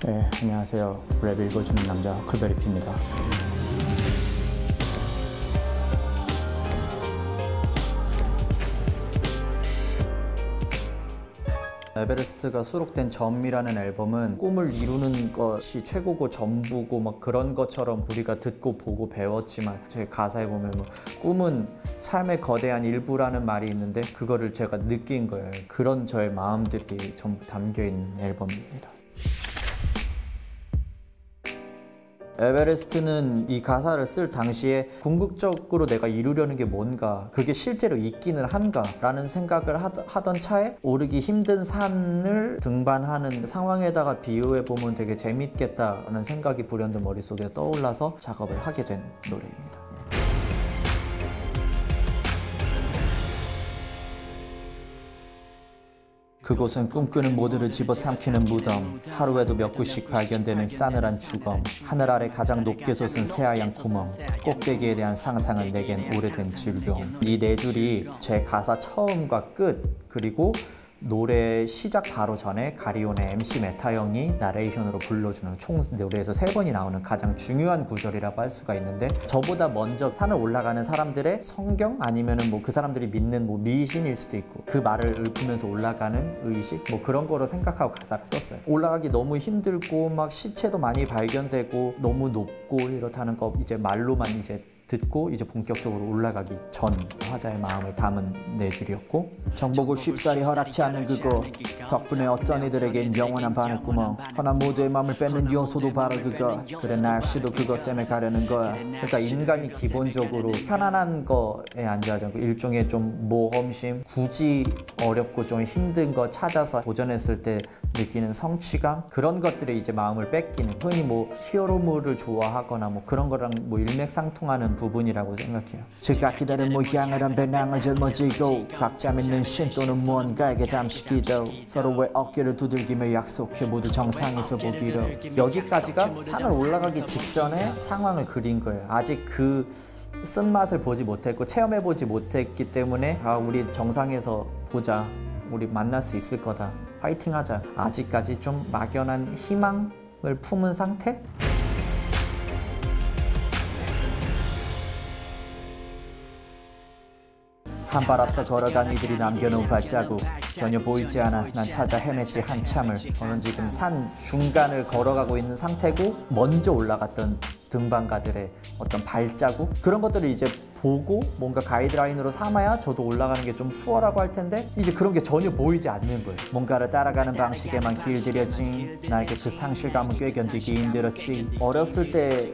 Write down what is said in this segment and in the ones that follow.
네, 안녕하세요. 랩 읽어주는 남자 쿨베리피입니다. 에베레스트가 수록된 점이라는 앨범은 꿈을 이루는 것이 최고고 전부고 막 그런 것처럼 우리가 듣고 보고 배웠지만 제 가사에 보면 뭐 꿈은 삶의 거대한 일부라는 말이 있는데 그거를 제가 느낀 거예요. 그런 저의 마음들이 전부 담겨있는 앨범입니다. 에베레스트는 이 가사를 쓸 당시에 궁극적으로 내가 이루려는 게 뭔가, 그게 실제로 있기는 한가 라는 생각을 하던 차에 오르기 힘든 산을 등반하는 상황에다가 비유해보면 되게 재밌겠다라는 생각이 불현듯 머릿속에 떠올라서 작업을 하게 된 노래입니다. 그곳은 꿈꾸는 모두를 집어삼키는 무덤, 하루에도 몇 구씩 발견되는 싸늘한 주검, 하늘 아래 가장 높게 솟은 새하얀 구멍, 꼭대기에 대한 상상은 내겐 오래된 질병. 이 네 줄이 제 가사 처음과 끝, 그리고 노래 시작 바로 전에 가리온의 MC 메타 형이 나레이션으로 불러주는 총 노래에서 3번이 나오는 가장 중요한 구절이라고 할 수가 있는데, 저보다 먼저 산을 올라가는 사람들의 성경 아니면은 뭐 그 사람들이 믿는 뭐 미신일 수도 있고 그 말을 읊으면서 올라가는 의식 뭐 그런 거로 생각하고 가사를 썼어요. 올라가기 너무 힘들고 막 시체도 많이 발견되고 너무 높고 이렇다는 거 이제 말로만 이제 듣고 이제 본격적으로 올라가기 전 화자의 마음을 담은 네 줄이었고, 정복을 쉽사리 허락치 않는 그거 덕분에 어떤 이들에겐 영원한 바늘구멍, 허나 모두의 마음을 뺏는 요소도 바로 그거, 그래 나 역시도 그것 때문에 가려는 거야. 그러니까 인간이 기본적으로 편안한 거에 앉아지 않고 일종의 좀 모험심, 굳이 어렵고 좀 힘든 거 찾아서 도전했을 때 느끼는 성취감, 그런 것들에 이제 마음을 뺏기는, 흔히 뭐 히어로물을 좋아하거나 뭐 그런 거랑 뭐 일맥상통하는 부분이라고 생각해요. 즉각 기다린 모양을 한 배낭을 짊어지고 각자 믿는 신 또는 무언가에게 잠시 기도, 서로의 어깨를 두들기며 약속해 모두 정상에서 보기로. 여기까지가 산을 올라가기 직전에 상황을 그린 거예요. 아직 그 쓴맛을 보지 못했고 체험해보지 못했기 때문에 우리 정상에서 보자, 우리 만날 수 있을 거다, 파이팅 하자, 아직까지 좀 막연한 희망을 품은 상태? 한 발 앞서 걸어간 이들이 남겨놓은 발자국, 전혀 보이지 않아 난 찾아 헤맸지 한참을. 저는 지금 산 중간을 걸어가고 있는 상태고 먼저 올라갔던 등반가들의 어떤 발자국, 그런 것들을 이제 보고 뭔가 가이드라인으로 삼아야 저도 올라가는 게 좀 수월하고 할 텐데 이제 그런 게 전혀 보이지 않는 거예요. 뭔가를 따라가는 방식에만 길들여진 나에게 그 상실감은 꽤 견디기 힘들었지. 어렸을 때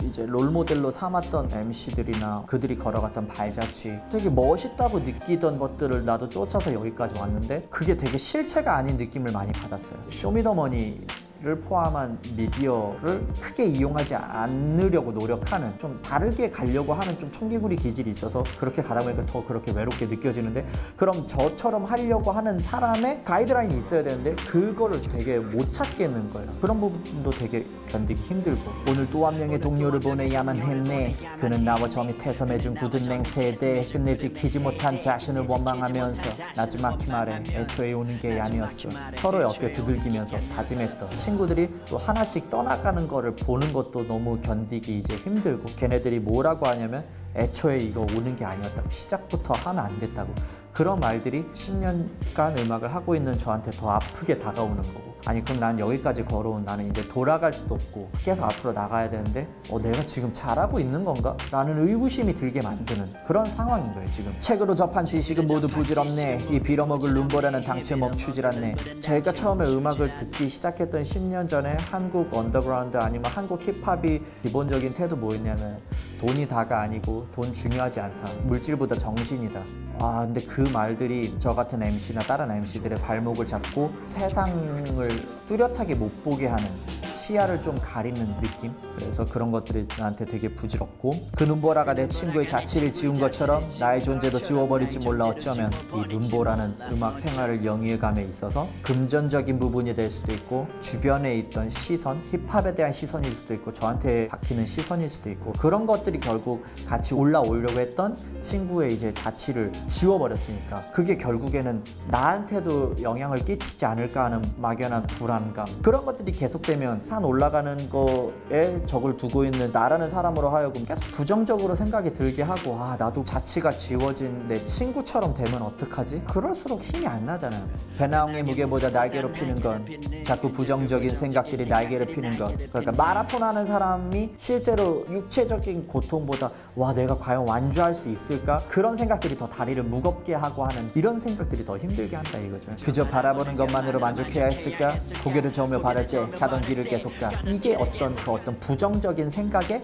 이제 롤모델로 삼았던 MC들이나 그들이 걸어갔던 발자취, 되게 멋있다고 느끼던 것들을 나도 쫓아서 여기까지 왔는데 그게 되게 실체가 아닌 느낌을 많이 받았어요. 쇼미더머니를 포함한 미디어를 크게 이용하지 않으려고 노력하는, 좀 다르게 가려고 하는 좀 청개구리 기질이 있어서 그렇게 가다 보니까 더 그렇게 외롭게 느껴지는데, 그럼 저처럼 하려고 하는 사람의 가이드라인이 있어야 되는데 그거를 되게 못 찾겠는 거예요. 그런 부분도 되게 견디기 힘들고, 오늘 또 한 명의 동료를 보내야만 했네. 그는 나와 저 밑에서 맺은 굳은 맹세대, 끝내 지키지 못한 자신을 원망하면서 나지막히 말해 애초에 오는 게 아니었어. 서로의 어깨 두들기면서 다짐했던 친구들이 또 하나씩 떠나가는 거를 보는 것도 너무 견디기 이제 힘들고, 걔네들이 뭐라고 하냐면 애초에 이거 오는 게 아니었다고, 시작부터 하면 안 됐다고. 그런 말들이 10년간 음악을 하고 있는 저한테 더 아프게 다가오는 거고, 아니 그럼 난 여기까지 걸어온 나는 이제 돌아갈 수도 없고 계속 앞으로 나가야 되는데 내가 지금 잘하고 있는 건가? 라는 의구심이 들게 만드는 그런 상황인 거예요 지금. 책으로 접한 지식은 모두 부질없네. 이 빌어먹을 룸버라는 당최 멈추질 않네. 제가 처음에 음악을 듣기 시작했던 10년 전에 한국 언더그라운드 아니면 한국 힙합이 기본적인 태도 뭐였냐면 돈이 다가 아니고 돈 중요하지 않다, 물질보다 정신이다. 근데 그 말들이 저 같은 MC나 다른 MC들의 발목을 잡고 세상을 뚜렷하게 못 보게 하는 시야를 좀 가리는 느낌? 그래서 그런 것들이 나한테 되게 부질없고, 그 눈보라가 내 친구의 자취를 지운 것처럼 나의 존재도 지워버릴지 몰라. 어쩌면 이 눈보라는 음악 생활을 영위해감에 있어서 금전적인 부분이 될 수도 있고, 주변에 있던 시선, 힙합에 대한 시선일 수도 있고, 저한테 박히는 시선일 수도 있고, 그런 것들이 결국 같이 올라오려고 했던 친구의 이제 자취를 지워버렸으니까 그게 결국에는 나한테도 영향을 끼치지 않을까 하는 막연한 불안감, 그런 것들이 계속되면 산 올라가는 거에 적을 두고 있는 나라는 사람으로 하여금 계속 부정적으로 생각이 들게 하고, 아 나도 자취가 지워진 내 친구처럼 되면 어떡하지? 그럴수록 힘이 안 나잖아요. 배낭의 무게보다 날개로 피는 건 자꾸 부정적인 생각들이 날개를 피는 것. 그러니까 마라톤 하는 사람이 실제로 육체적인 고통보다 와 내가 과연 완주할 수 있을까? 그런 생각들이 더 다리를 무겁게 하고 하는, 이런 생각들이 더 힘들게 한다 이거죠. 그저 바라보는 것만으로 만족해야 했을까? 고개를 저으며 바랄지 가던 길을 계속 가. 이게 어떤 부정적인 생각의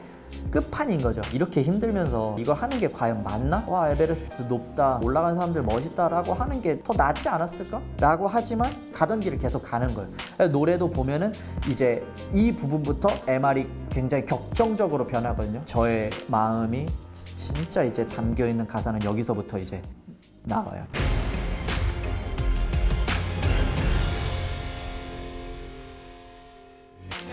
끝판인 거죠. 이렇게 힘들면서 이거 하는 게 과연 맞나? 와 에베레스트 높다, 올라간 사람들 멋있다 라고 하는 게 더 낫지 않았을까? 라고 하지만 가던 길을 계속 가는 거예요. 노래도 보면은 이제 이 부분부터 MR이 굉장히 격정적으로 변하거든요. 저의 마음이 진짜 이제 담겨있는 가사는 여기서부터 이제 나와요.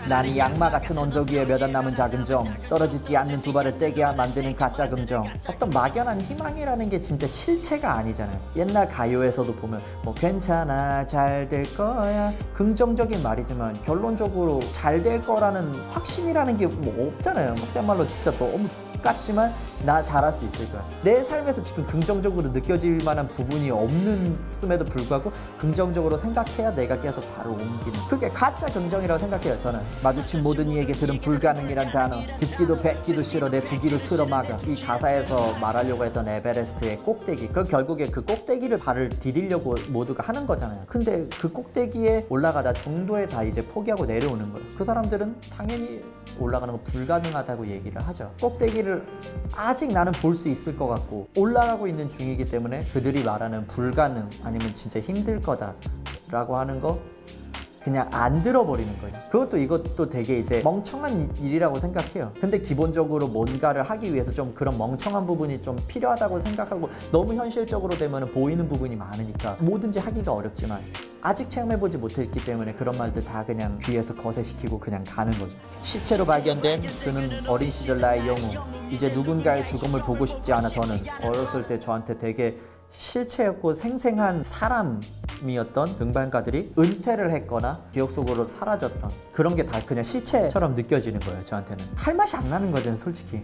난 이 악마 같은 언덕 위에 몇 안 남은 작은 정, 떨어지지 않는 두 발을 떼게 만드는 가짜 긍정. 어떤 막연한 희망이라는 게 진짜 실체가 아니잖아요. 옛날 가요에서도 보면 뭐 괜찮아 잘 될 거야, 긍정적인 말이지만 결론적으로 잘 될 거라는 확신이라는 게 뭐 없잖아요. 속된 말로 진짜 너무 같지만 나 잘할 수 있을 거야. 내 삶에서 지금 긍정적으로 느껴질 만한 부분이 없음에도 불구하고 긍정적으로 생각해야 내가 계속 바로 옮기는, 그게 가짜 긍정이라고 생각해요. 저는 마주친 모든 이에게 들은 불가능이란 단어, 듣기도 뱉기도 싫어 내 두 귀를 틀어막아. 이 가사에서 말하려고 했던 에베레스트의 꼭대기, 그 결국에 그 꼭대기를 발을 디디려고 모두가 하는 거잖아요. 근데 그 꼭대기에 올라가다 중도에 다 이제 포기하고 내려오는 거예요. 그 사람들은 당연히 올라가는 거 불가능하다고 얘기를 하죠. 꼭대기를 아직 나는 볼 수 있을 것 같고 올라가고 있는 중이기 때문에 그들이 말하는 불가능 아니면 진짜 힘들 거다 라고 하는 거 그냥 안 들어버리는 거예요. 이것도 되게 이제 멍청한 일이라고 생각해요. 근데 기본적으로 뭔가를 하기 위해서 좀 그런 멍청한 부분이 좀 필요하다고 생각하고, 너무 현실적으로 되면 보이는 부분이 많으니까 뭐든지 하기가 어렵지만 아직 체험해보지 못했기 때문에 그런 말들 다 그냥 귀에서 거세시키고 그냥 가는 거죠. 시체로 발견된 그는 어린 시절 나의 영웅, 이제 누군가의 죽음을 보고 싶지 않아. 더는 어렸을 때 저한테 되게 실체였고 생생한 사람이었던 등반가들이 은퇴를 했거나 기억 속으로 사라졌던 그런 게 다 그냥 시체처럼 느껴지는 거예요. 저한테는 할 맛이 안 나는 거죠, 솔직히.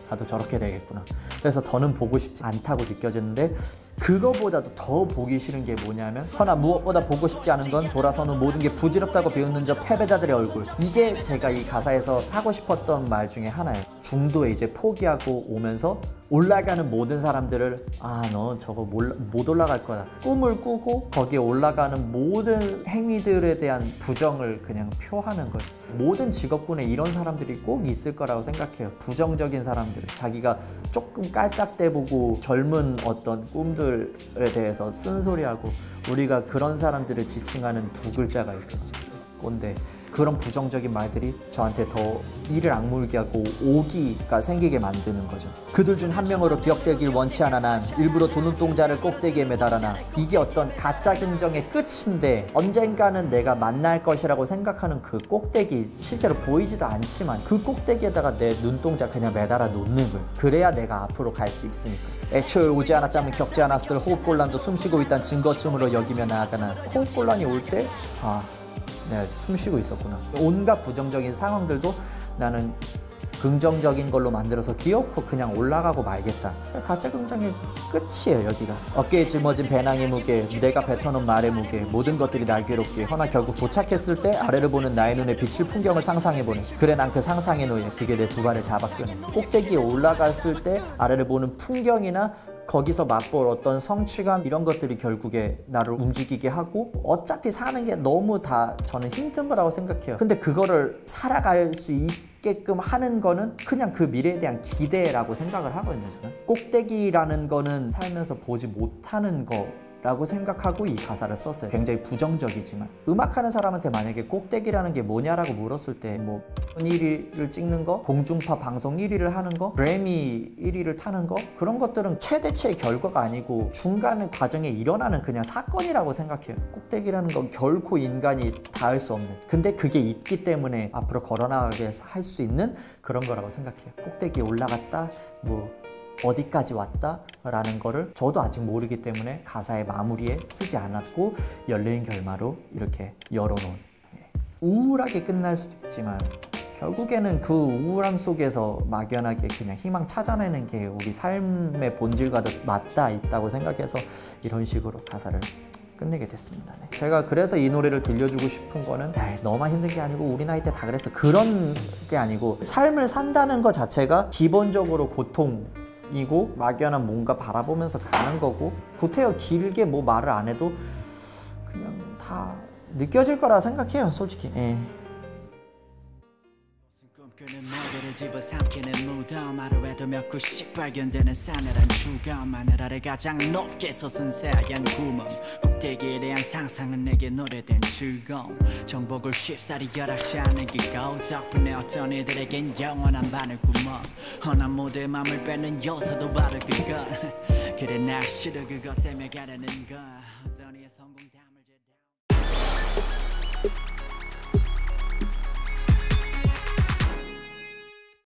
나도 저렇게 되겠구나. 그래서 더는 보고 싶지 않다고 느껴졌는데, 그거보다도 더 보기 싫은 게 뭐냐면, 허나 무엇보다 보고 싶지 않은 건 돌아서는 모든 게 부질없다고 비웃는 저 패배자들의 얼굴. 이게 제가 이 가사에서 하고 싶었던 말 중에 하나예요. 중도에 이제 포기하고 오면서 올라가는 모든 사람들을 너 저거 못 올라갈 거다, 꿈을 꾸고 거기에 올라가는 모든 행위들에 대한 부정을 그냥 표하는 거죠. 모든 직업군에 이런 사람들이 꼭 있을 거라고 생각해요. 부정적인 사람들, 자기가 조금 깔짝대보고 젊은 어떤 꿈들에 대해서 쓴소리하고, 우리가 그런 사람들을 지칭하는 두 글자가 있거든요. 꼰대. 그런 부정적인 말들이 저한테 더 이를 악물게 하고 오기가 생기게 만드는 거죠. 그들 중 한 명으로 기억되길 원치 않아 난 일부러 두 눈동자를 꼭대기에 매달아놔. 이게 어떤 가짜 긍정의 끝인데, 언젠가는 내가 만날 것이라고 생각하는 그 꼭대기, 실제로 보이지도 않지만 그 꼭대기에다가 내 눈동자 그냥 매달아 놓는 거예요. 그래야 내가 앞으로 갈 수 있으니까. 애초에 오지 않았다면 겪지 않았을 호흡곤란도 숨쉬고 있다는 증거쯤으로 여기며 나아가는, 호흡곤란이 올 때 내가 숨 쉬고 있었구나. 온갖 부정적인 상황들도 나는 긍정적인 걸로 만들어서 귀엽고 그냥 올라가고 말겠다. 가짜 긍정의 끝이에요, 여기가. 어깨에 짊어진 배낭의 무게, 내가 뱉어놓은 말의 무게, 모든 것들이 날 괴롭게. 허나 결국 도착했을 때 아래를 보는 나의 눈에 비칠 풍경을 상상해보네. 그래, 난 그 상상의 노예, 그게 내 두 발을 잡아끄네. 꼭대기에 올라갔을 때 아래를 보는 풍경이나 거기서 맛볼 어떤 성취감, 이런 것들이 결국에 나를 움직이게 하고, 어차피 사는 게 너무 다 저는 힘든 거라고 생각해요. 근데 그거를 살아갈 수 있게끔 하는 거는 그냥 그 미래에 대한 기대라고 생각을 하거든요, 저는. 꼭대기라는 거는 살면서 보지 못하는 거 라고 생각하고 이 가사를 썼어요. 굉장히 부정적이지만 음악하는 사람한테 만약에 꼭대기라는 게 뭐냐라고 물었을 때 뭐 1위를 찍는 거, 공중파 방송 1위를 하는 거, 그래미 1위를 타는 거, 그런 것들은 최대치의 결과가 아니고 중간 과정에 일어나는 그냥 사건이라고 생각해요. 꼭대기라는 건 결코 인간이 닿을 수 없는, 근데 그게 있기 때문에 앞으로 걸어나가게 할 수 있는 그런 거라고 생각해요. 꼭대기에 올라갔다, 뭐 어디까지 왔다 라는 거를 저도 아직 모르기 때문에 가사의 마무리에 쓰지 않았고 열린 결말로 이렇게 열어놓은, 우울하게 끝날 수도 있지만 결국에는 그 우울함 속에서 막연하게 그냥 희망 찾아내는 게 우리 삶의 본질과도 맞닿아 있다고 생각해서 이런 식으로 가사를 끝내게 됐습니다. 네. 제가 그래서 이 노래를 들려주고 싶은 거는 너만 힘든 게 아니고 우리 나이 때 다 그랬어, 그런 게 아니고 삶을 산다는 것 자체가 기본적으로 고통이고 막연한 뭔가 바라보면서 가는 거고, 구태여 길게 뭐 말을 안 해도 그냥 다 느껴질 거라 생각해요, 솔직히. 꿈꾸는 모델을 집어삼키는 무덤, 하루에도 몇 구씩 발견되는 싸늘한 주검, 하늘 아래 가장 높게 솟은 새하얀 구멍, 꼭대기에 대한 상상은 내게 노래된 즐거움, 정복을 쉽사리 열악치 않은 기고, 덕분에 어떤 이들에겐 영원한 바늘구멍, 허난 모두의 맘을 뺏는 요소도 바로 그것, 그래 날 싫어 그것 때문에 가려는 건 어떤 이의 성공